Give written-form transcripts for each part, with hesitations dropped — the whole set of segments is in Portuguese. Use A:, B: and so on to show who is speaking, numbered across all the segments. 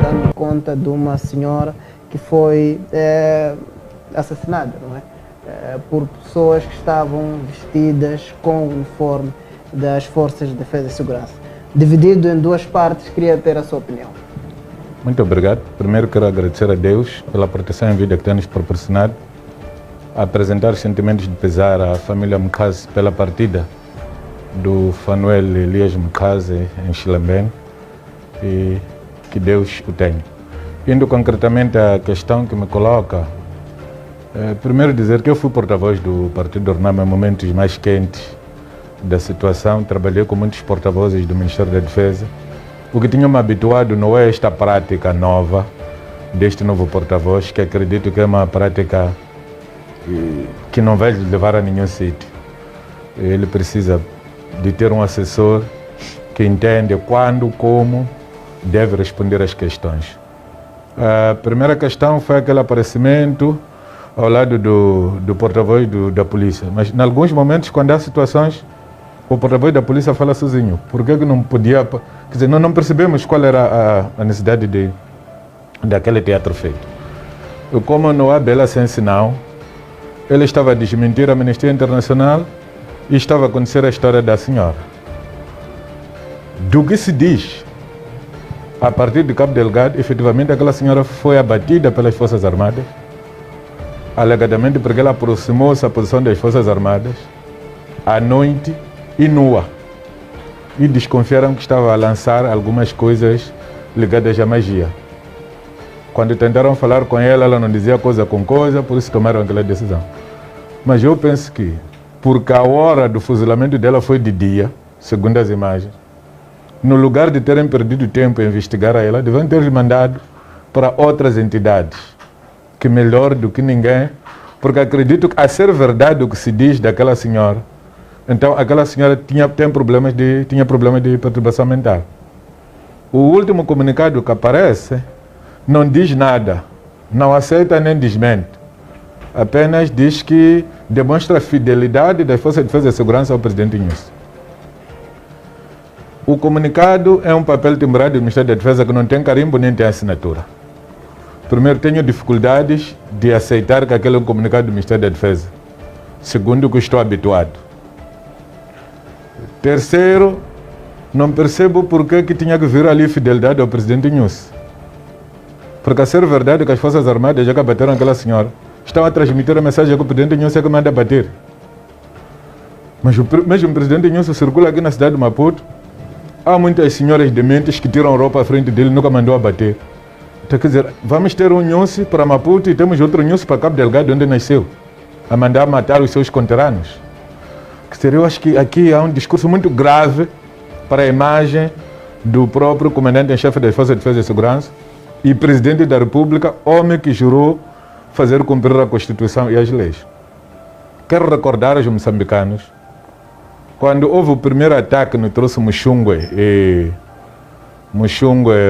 A: Dando conta de uma senhora que foi assassinada, não é? Por pessoas que estavam vestidas com o uniforme das Forças de Defesa e Segurança. Dividido em duas partes, queria ter a sua opinião.
B: Muito obrigado. Primeiro quero agradecer a Deus pela proteção em vida que tem nos proporcionado, apresentar os sentimentos de pesar à família Mkazi pela partida do Fanuel Elias Mkazi em Xilembene, e que Deus o tenha. Indo concretamente à questão que me coloca, primeiro dizer que eu fui porta-voz do Partido Ornama em momentos mais quentes da situação. Trabalhei com muitos porta-vozes do Ministério da Defesa. O que tinha me habituado não é esta prática nova deste novo porta-voz, que acredito que é uma prática que não vai levar a nenhum sítio. Ele precisa de ter um assessor que entende quando, como deve responder às questões. A primeira questão foi aquele aparecimento ao lado do porta-voz da polícia, mas em alguns momentos, quando há situações, o porta-voz da polícia fala sozinho. Por que não podia... Quer dizer, não percebemos qual era a necessidade daquele teatro feito. E como não há bela sem sinal, ele estava a desmentir a Amnistia Internacional e estava a conhecer a história da senhora. Do que se diz, a partir de Cabo Delgado, efetivamente aquela senhora foi abatida pelas Forças Armadas, alegadamente porque ela aproximou-se à posição das Forças Armadas à noite e nua, e desconfiaram que estava a lançar algumas coisas ligadas à magia. Quando tentaram falar com ela, ela não dizia coisa com coisa, por isso tomaram aquela decisão. Mas eu penso que, porque a hora do fuzilamento dela foi de dia, segundo as imagens, no lugar de terem perdido tempo em investigar a ela, deviam ter mandado para outras entidades, que melhor do que ninguém, porque acredito que, a ser verdade o que se diz daquela senhora, então aquela senhora tinha problemas de perturbação mental. O último comunicado que aparece não diz nada, não aceita nem desmente, apenas diz que demonstra a fidelidade das Forças de Defesa e Segurança ao presidente Inhosse. O comunicado é um papel timbrado do Ministério da Defesa que não tem carimbo nem tem assinatura. Primeiro, tenho dificuldades de aceitar que aquele é um comunicado do Ministério da Defesa, segundo o que estou habituado. Terceiro, não percebo por que tinha que vir ali fidelidade ao presidente Inhosse. Porque, a ser verdade que as Forças Armadas já que abateram aquela senhora, estão a transmitir a mensagem que o presidente Inhosse é que manda bater. Mas o mesmo presidente Inhosse circula aqui na cidade de Maputo. Há muitas senhoras dementes que tiram roupa à frente dele e nunca mandou abater. Então, quer dizer, vamos ter um Inhosse para Maputo e temos outro Inhosse para Cabo Delgado, onde nasceu, a mandar matar os seus conterrâneos. Quer dizer, eu acho que aqui há um discurso muito grave para a imagem do próprio comandante-em-chefe das Forças de Defesa e Segurança e presidente da República, homem que jurou fazer cumprir a Constituição e as leis. Quero recordar aos moçambicanos, quando houve o primeiro ataque no troço Muxungwe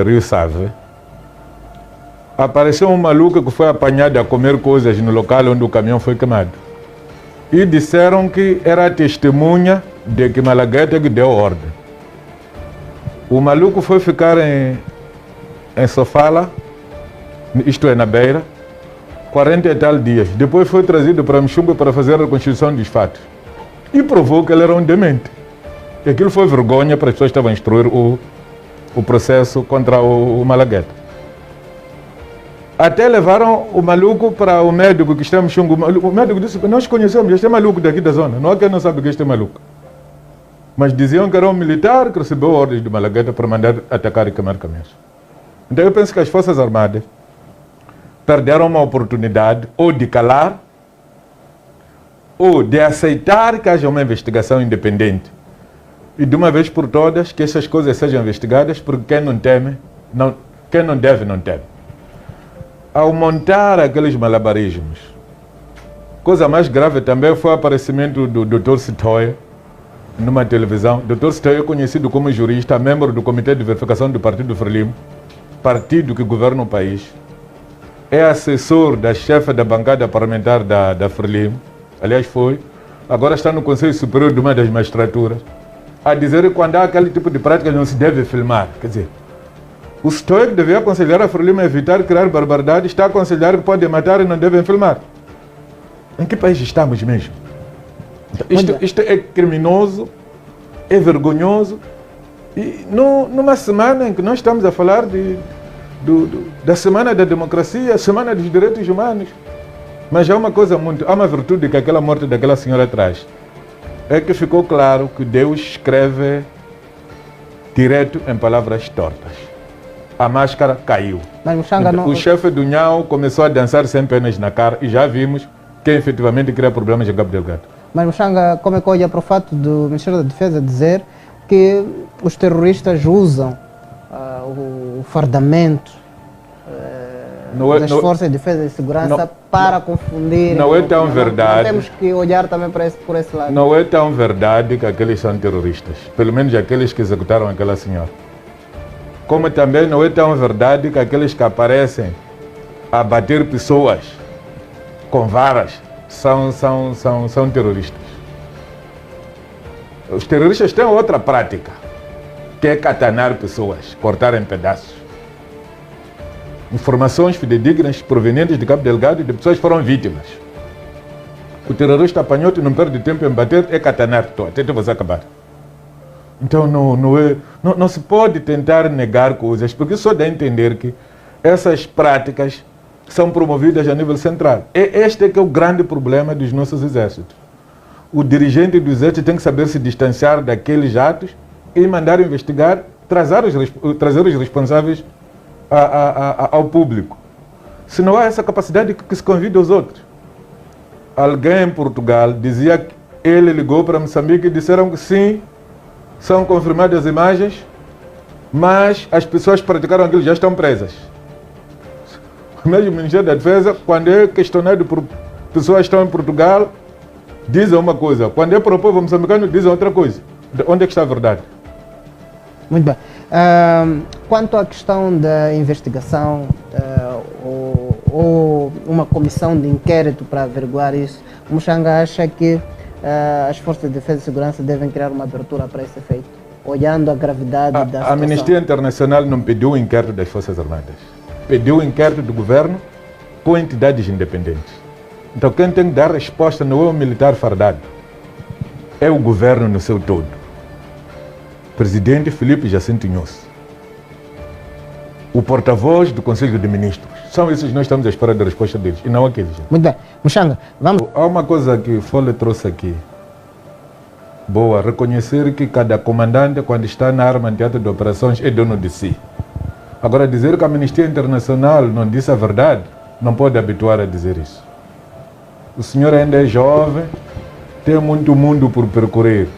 B: Rio Save, apareceu um maluco que foi apanhado a comer coisas no local onde o caminhão foi queimado. E disseram que era a testemunha de que Malagueta que deu ordem. O maluco foi ficar em Sofala, isto é, na Beira, 40 e tal dias. Depois foi trazido para Muxungwe para fazer a reconstituição dos fatos. E provou que ele era um demente. E aquilo foi vergonha para as pessoas que estavam a instruir o processo contra o Malagueta. Até levaram o maluco para o médico que está em Muxungwe. O médico disse: nós conhecemos, este é maluco daqui da zona. Não há quem não sabe que este é maluco. Mas diziam que era um militar que recebeu ordens de Malagueta para mandar atacar e queimar caminhões. Então eu penso que as Forças Armadas perderam uma oportunidade ou de calar ou de aceitar que haja uma investigação independente e de uma vez por todas que essas coisas sejam investigadas, porque quem não teme, quem não deve, não teme. Ao montar aqueles malabarismos, coisa mais grave também foi o aparecimento do Dr. Sitoia numa televisão. Dr. Sitoia é conhecido como jurista, membro do Comitê de Verificação do Partido Frelimo, partido que governa o país. é assessor da chefe da bancada parlamentar da Frelimo, aliás foi, agora está no Conselho Superior de uma das magistraturas, a dizer que quando há aquele tipo de prática não se deve filmar. Quer dizer, o STOE que devia aconselhar a Frelimo a evitar criar barbaridade, está a aconselhar que podem matar e não devem filmar. Em que país estamos mesmo? Isto é criminoso, é vergonhoso. E numa semana em que nós estamos a falar da Semana da Democracia, a Semana dos Direitos Humanos, mas há uma virtude que aquela morte daquela senhora traz. É que ficou claro que Deus escreve direto em palavras tortas. A máscara caiu.
A: Mas Muxanga não...
B: O chefe do Nhau começou a dançar sem penas na cara e já vimos que efetivamente cria problemas em Cabo Delgado.
A: Mas Muxanga, como é que olha para o fato do Ministério da Defesa dizer que os terroristas usam o fardamento das forças de defesa e segurança para confundir?
B: Não é tão verdade.
A: Temos que olhar também por esse lado.
B: Não é tão verdade que aqueles são terroristas, pelo menos aqueles que executaram aquela senhora. Como também não é tão verdade que aqueles que aparecem a bater pessoas com varas são terroristas. Os terroristas têm outra prática, que é catanar pessoas, cortar em pedaços. Informações fidedignas provenientes de Cabo Delgado e de pessoas que foram vítimas. O terrorista apanhou-te e não perde tempo em bater, é catanar até você acabar. Então não se pode tentar negar coisas, porque só dá a entender que essas práticas são promovidas a nível central. Este é que é o grande problema dos nossos exércitos. O dirigente do exército tem que saber se distanciar daqueles atos e mandar investigar, trazer os responsáveis ao público. Se não há essa capacidade, que se convide os outros. Alguém em Portugal dizia que ele ligou para Moçambique e disseram que sim, são confirmadas as imagens, mas as pessoas que praticaram aquilo já estão presas. Mesmo o Ministério da Defesa, quando é questionado por pessoas que estão em Portugal, dizem uma coisa. Quando é para o povo moçambicano, dizem outra coisa. Onde é que está a verdade?
A: Muito bem. Quanto à questão da investigação ou uma comissão de inquérito para averiguar isso, o Muxanga acha que as forças de defesa e segurança devem criar uma abertura para esse efeito, olhando a gravidade da situação?
B: A Amnistia Internacional não pediu o inquérito das Forças Armadas. Pediu o inquérito do governo com entidades independentes. Então quem tem que dar resposta não é o militar fardado, é o governo no seu todo. Presidente Filipe Jacinto Inhosse, o porta-voz do Conselho de Ministros. São esses que nós estamos à espera da resposta deles, e não aqueles.
A: Muito bem. Muxanga, vamos...
B: Há uma coisa que Fole trouxe aqui. Boa, reconhecer que cada comandante, quando está na arma em teatro de operações, é dono de si. Agora, dizer que a Amnistia Internacional não disse a verdade, não pode habituar a dizer isso. O senhor ainda é jovem, tem muito mundo por percorrer.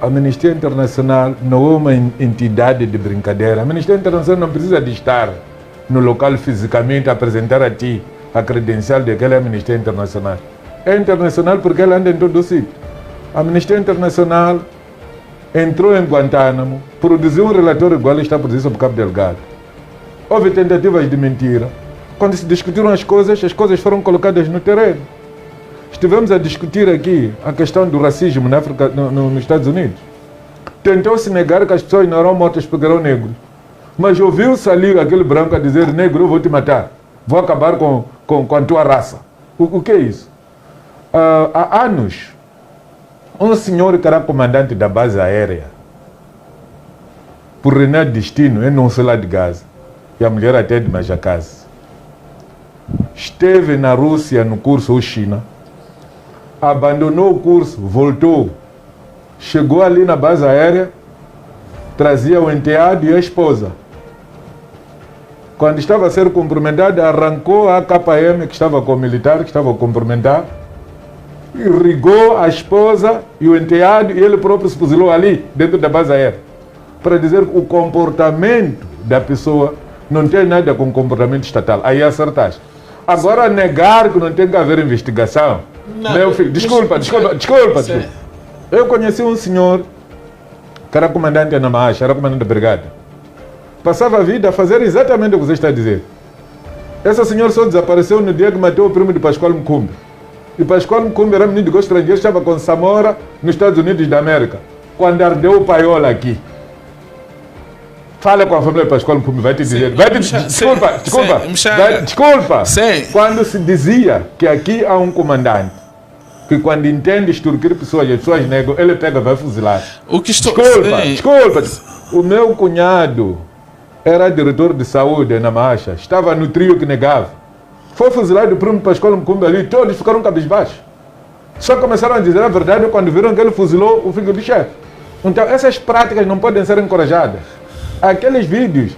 B: A Amnistia Internacional não é uma entidade de brincadeira. A Amnistia Internacional não precisa de estar no local fisicamente a apresentar a ti a credencial daquela Amnistia Internacional. É internacional porque ela anda em todo o sítio. A Amnistia Internacional entrou em Guantánamo, produziu um relatório igual está produzido sobre Cabo Delgado. Houve tentativas de mentira. Quando se discutiram as coisas foram colocadas no terreno. Estivemos a discutir aqui a questão do racismo na África, nos Estados Unidos. Tentou-se negar que as pessoas não eram mortas porque eram negros. Mas ouviu-se ali aquele branco a dizer: negro, eu vou te matar. Vou acabar com a tua raça. O que é isso? Há anos, um senhor que era comandante da base aérea, por reinar de destino, em não sei lá de Gaza, e a mulher até de Majacase, esteve na Rússia no curso ou China, abandonou o curso, voltou, chegou ali na base aérea, trazia o enteado e a esposa. Quando estava a ser cumprimentado, arrancou a KM que estava com o militar, que estava a cumprimentar, irrigou a esposa e o enteado, e ele próprio se fuzilou ali, dentro da base aérea, para dizer que o comportamento da pessoa não tem nada com o comportamento estatal. Aí acertaste. Agora negar que não tem que haver investigação. Não, meu filho, desculpa. Eu conheci um senhor que era comandante na Macha, era comandante da brigada. Passava a vida a fazer exatamente o que você está a dizer. Essa senhora só desapareceu no dia que matou o primo de Pascoal Mcumbe. E Pascoal Mcumbe era menino de gosto estrangeiro, estava com Samora nos Estados Unidos da América. Quando ardeu o paiola aqui. Fala com a família de Pascoal Mcumbe, vai te dizer. Desculpa. Quando se dizia que aqui há um comandante, que quando entende extorquir pessoas, as pessoas negam, ele pega e vai fuzilar. Desculpa. O meu cunhado era diretor de saúde na Marcha, estava no trio que negava. Foi fuzilado o primo Pascoal Mcumbe ali, todos ficaram cabisbaixos. Só começaram a dizer a verdade quando viram que ele fuzilou o filho do chefe. Então essas práticas não podem ser encorajadas. Aqueles vídeos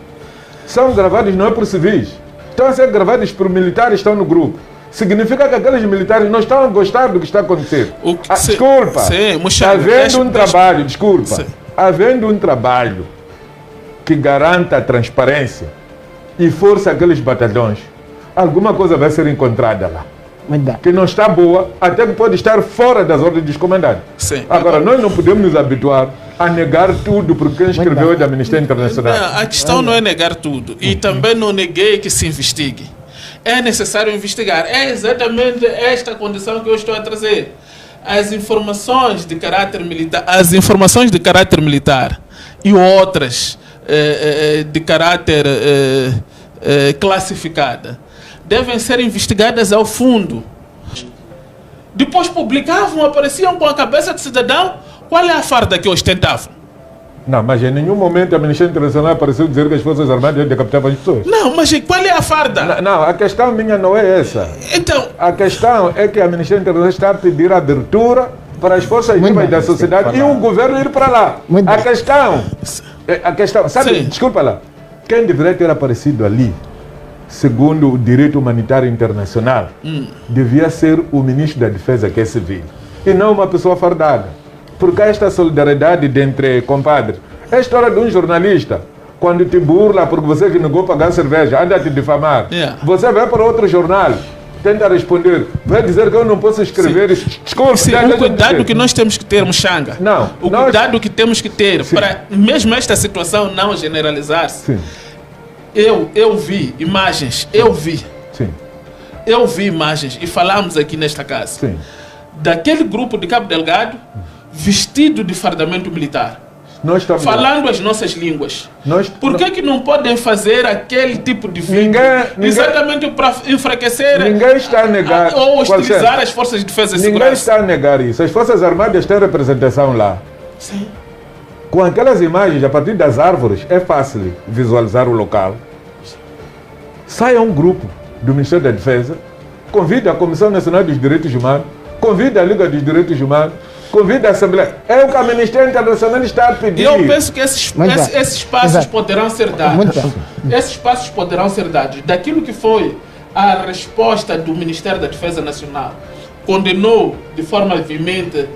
B: são gravados não é por civis, estão a ser gravados por militares que estão no grupo. Significa que aqueles militares não estão a gostar do que está acontecendo. Desculpa, havendo um trabalho que garanta a transparência e força aqueles batalhões, alguma coisa vai ser encontrada lá. Que não está boa, até que pode estar fora das ordens dos comandantes. Agora, nós não podemos nos habituar a negar tudo porque quem escreveu é da Amnistia Internacional.
C: Não, a questão não é negar tudo. E também não neguei que se investigue. É necessário investigar. É exatamente esta condição que eu estou a trazer. As informações de caráter militar, e outras de caráter classificada devem ser investigadas ao fundo. Depois publicavam, apareciam com a cabeça de cidadão. Qual é a farda que ostentavam?
B: Não, mas em nenhum momento a Amnistia Internacional apareceu dizer que as Forças Armadas decapitavam as pessoas.
C: Não, mas qual é a farda?
B: Não, a questão minha não é essa.
C: Então,
B: a questão é que a Amnistia Internacional está a pedir abertura para as forças vivas da sociedade e o governo ir para lá. A questão, sabe, sim. Desculpa lá, quem deveria ter aparecido ali, segundo o direito humanitário internacional, devia ser o ministro da Defesa, que é civil, e não uma pessoa fardada. Porque há esta solidariedade entre compadres. É a história de um jornalista, quando te burla porque você que negou pagar cerveja, anda a te difamar. Você vai para outro jornal, tenta responder, vai dizer que eu não posso escrever. Desculpa,
C: o cuidado que nós temos que ter, Muxanga.
B: Não.
C: O cuidado que temos que ter para mesmo esta situação não generalizar-se. Eu vi imagens, eu vi imagens e falamos aqui nesta casa daquele grupo de Cabo Delgado vestido de fardamento militar, falando as nossas línguas. Por que não podem fazer aquele tipo de vídeo exatamente para enfraquecer
B: ninguém está a negar,
C: ou hostilizar as forças de defesa e segurança?
B: Ninguém está a negar isso. As Forças Armadas têm representação lá.
C: Sim.
B: Com aquelas imagens, a partir das árvores, é fácil visualizar o local. Saia um grupo do Ministério da Defesa, convida a Comissão Nacional dos Direitos Humanos, convida a Liga dos Direitos Humanos, convida a Assembleia. É o que a Amnistia Internacional está a pedir.
C: Eu penso que esses passos poderão ser dados. Esses passos poderão ser dados. Daquilo que foi a resposta do Ministério da Defesa Nacional, condenou de forma veemente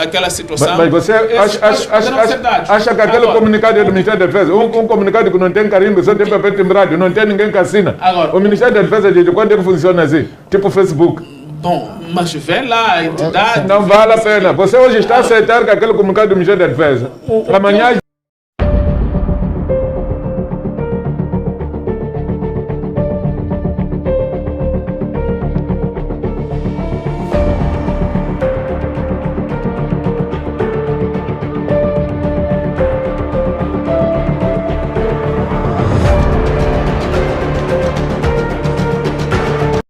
C: aquela situação.
B: Mas você acha que aquele comunicado é do Ministério da Defesa? Um comunicado que não tem carimbo, só tem papel timbrado, não tem ninguém que assina. O Ministério da Defesa diz quando é que funciona assim? Tipo Facebook.
C: Bom, mas vê lá a entidade...
B: Não vale a pena. Você hoje está a aceitar que aquele comunicado do Ministério da Defesa. Amanhã...